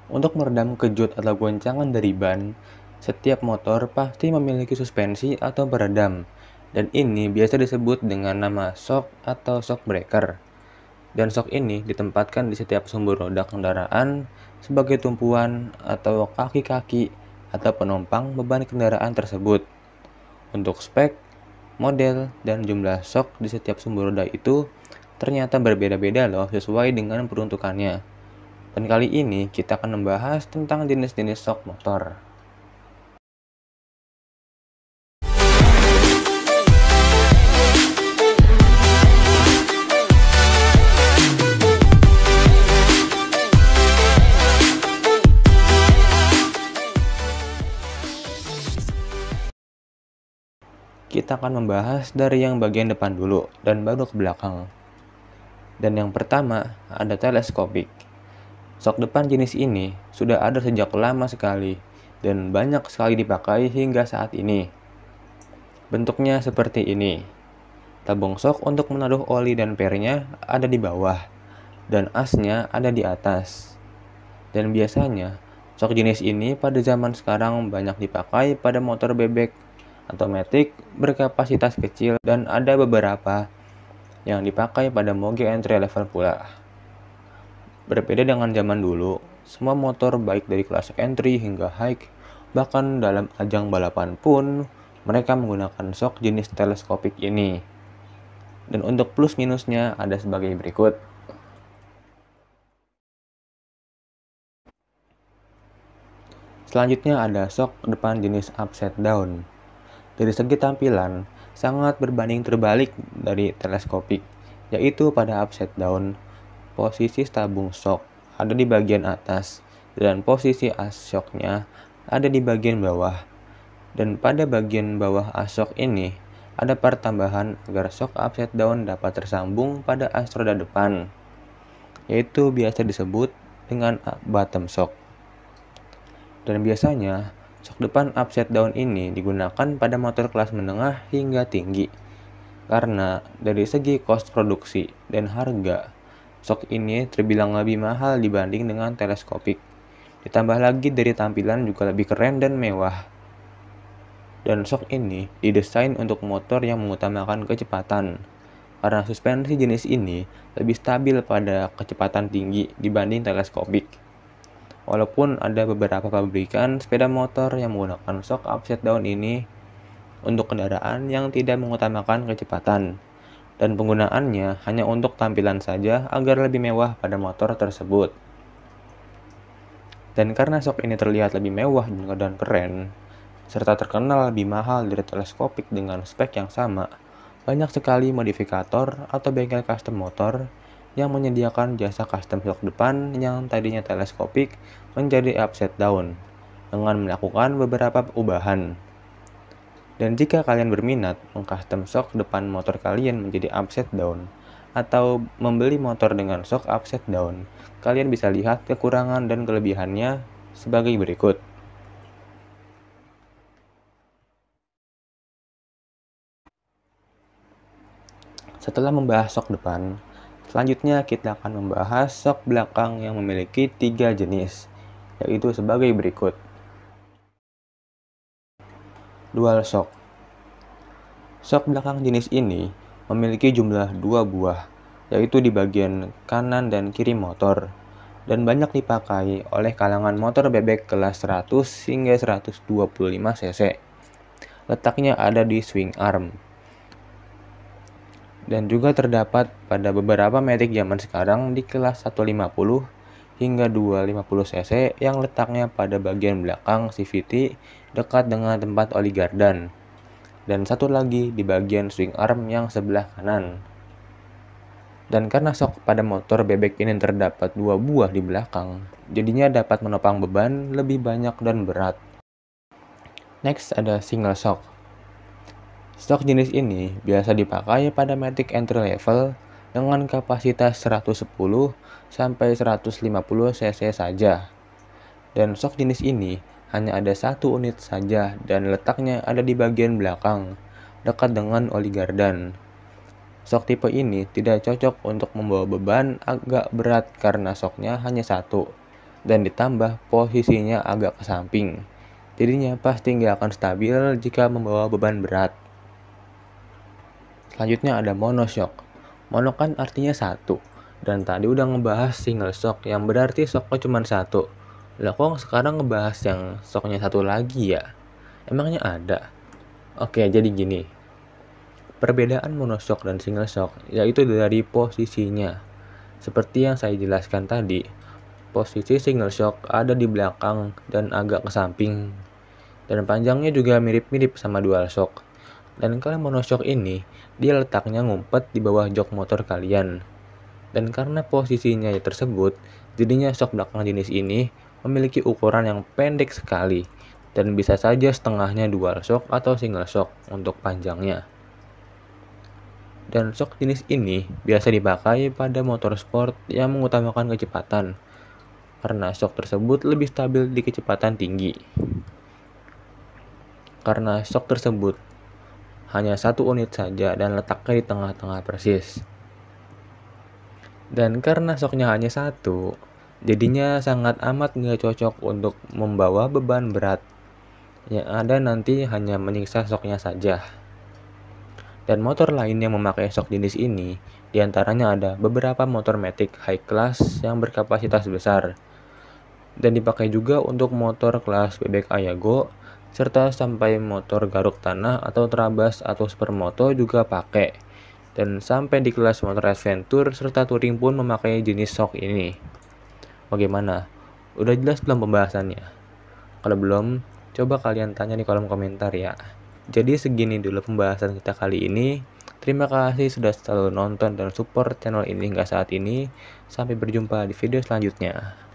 Untuk meredam kejut atau goncangan dari ban, setiap motor pasti memiliki suspensi atau peredam, dan ini biasa disebut dengan nama shock atau shock breaker. Dan shock ini ditempatkan di setiap sumber roda kendaraan sebagai tumpuan atau kaki-kaki atau penumpang beban kendaraan tersebut. Untuk spek, model, dan jumlah shock di setiap sumber roda itu ternyata berbeda-beda loh sesuai dengan peruntukannya. Dan kali ini kita akan membahas tentang jenis-jenis shock motor. Kita akan membahas dari yang bagian depan dulu dan baru ke belakang. Dan yang pertama ada teleskopik. Shock depan jenis ini sudah ada sejak lama sekali dan banyak sekali dipakai hingga saat ini. Bentuknya seperti ini. Tabung shock untuk menaruh oli dan pernya ada di bawah dan asnya ada di atas. Dan biasanya shock jenis ini pada zaman sekarang banyak dipakai pada motor bebek atau matic berkapasitas kecil dan ada beberapa yang dipakai pada moge entry level pula. Berbeda dengan zaman dulu, semua motor baik dari kelas entry hingga high, bahkan dalam ajang balapan pun mereka menggunakan shock jenis teleskopik ini. Dan untuk plus minusnya ada sebagai berikut. Selanjutnya ada shock depan jenis upside down. Dari segi tampilan, sangat berbanding terbalik dari teleskopik, yaitu pada upside down, posisi tabung shock ada di bagian atas, dan posisi as shocknya ada di bagian bawah. Dan pada bagian bawah as shock ini, ada part tambahan agar shock upside down dapat tersambung pada as roda depan, yaitu biasa disebut dengan bottom shock. Dan biasanya, shock depan upside down ini digunakan pada motor kelas menengah hingga tinggi. Karena dari segi cost produksi dan harga, shock ini terbilang lebih mahal dibanding dengan teleskopik. Ditambah lagi dari tampilan juga lebih keren dan mewah. Dan shock ini didesain untuk motor yang mengutamakan kecepatan. Karena suspensi jenis ini lebih stabil pada kecepatan tinggi dibanding teleskopik. Walaupun ada beberapa pabrikan sepeda motor yang menggunakan shock upside down ini untuk kendaraan yang tidak mengutamakan kecepatan, dan penggunaannya hanya untuk tampilan saja agar lebih mewah pada motor tersebut. Dan karena shock ini terlihat lebih mewah dan keren, serta terkenal lebih mahal dari teleskopik dengan spek yang sama, banyak sekali modifikator atau bengkel custom motor yang menyediakan jasa custom shock depan yang tadinya teleskopik menjadi upside down dengan melakukan beberapa perubahan. Dan jika kalian berminat mengcustom shock depan motor kalian menjadi upside down atau membeli motor dengan shock upside down, kalian bisa lihat kekurangan dan kelebihannya sebagai berikut. Setelah membahas shock depan, selanjutnya kita akan membahas shock belakang yang memiliki 3 jenis, yaitu sebagai berikut. Dual shock. Shock belakang jenis ini memiliki jumlah 2 buah, yaitu di bagian kanan dan kiri motor, dan banyak dipakai oleh kalangan motor bebek kelas 100 hingga 125 cc. Letaknya ada di swing arm. Dan juga terdapat pada beberapa matic zaman sekarang di kelas 150 hingga 250 cc yang letaknya pada bagian belakang CVT dekat dengan tempat oli gardan. Dan satu lagi di bagian swing arm yang sebelah kanan. Dan karena shock pada motor bebek ini terdapat 2 buah di belakang, jadinya dapat menopang beban lebih banyak dan berat. Next ada single shock. Shock jenis ini biasa dipakai pada matic entry level dengan kapasitas 110 sampai 150 cc saja. Dan shock jenis ini hanya ada satu unit saja dan letaknya ada di bagian belakang, dekat dengan oli gardan. Shock tipe ini tidak cocok untuk membawa beban agak berat karena shocknya hanya satu, dan ditambah posisinya agak ke samping. Jadinya pasti nggak akan stabil jika membawa beban berat. Selanjutnya ada monoshock. Mono kan artinya satu. Dan tadi udah ngebahas single shock yang berarti shocknya cuma satu. Lah kok sekarang ngebahas yang shocknya satu lagi ya? Emangnya ada? Oke, jadi gini. Perbedaan monoshock dan single shock yaitu dari posisinya. Seperti yang saya jelaskan tadi, posisi single shock ada di belakang dan agak ke samping. Dan panjangnya juga mirip-mirip sama dual shock. Dan kalau monoshock ini, dia letaknya ngumpet di bawah jok motor kalian. Dan karena posisinya tersebut, jadinya shock belakang jenis ini memiliki ukuran yang pendek sekali. Dan bisa saja setengahnya dual shock atau single shock untuk panjangnya. Dan shock jenis ini biasa dipakai pada motor sport yang mengutamakan kecepatan, karena shock tersebut lebih stabil di kecepatan tinggi. Karena shock tersebut hanya satu unit saja dan letaknya di tengah-tengah persis. Dan karena shocknya hanya satu, jadinya sangat amat nggak cocok untuk membawa beban berat. Yang ada nanti hanya menyiksa shocknya saja. Dan motor lain yang memakai shock jenis ini, diantaranya ada beberapa motor matic high class yang berkapasitas besar. Dan dipakai juga untuk motor kelas bebek Ayago, serta sampai motor garuk tanah atau Trabas atau Supermoto juga pakai. Dan sampai di kelas motor adventure serta touring pun memakai jenis shock ini. Bagaimana? Udah jelas belum pembahasannya? Kalau belum, coba kalian tanya di kolom komentar ya. Jadi segini dulu pembahasan kita kali ini. Terima kasih sudah selalu nonton dan support channel ini hingga saat ini. Sampai berjumpa di video selanjutnya.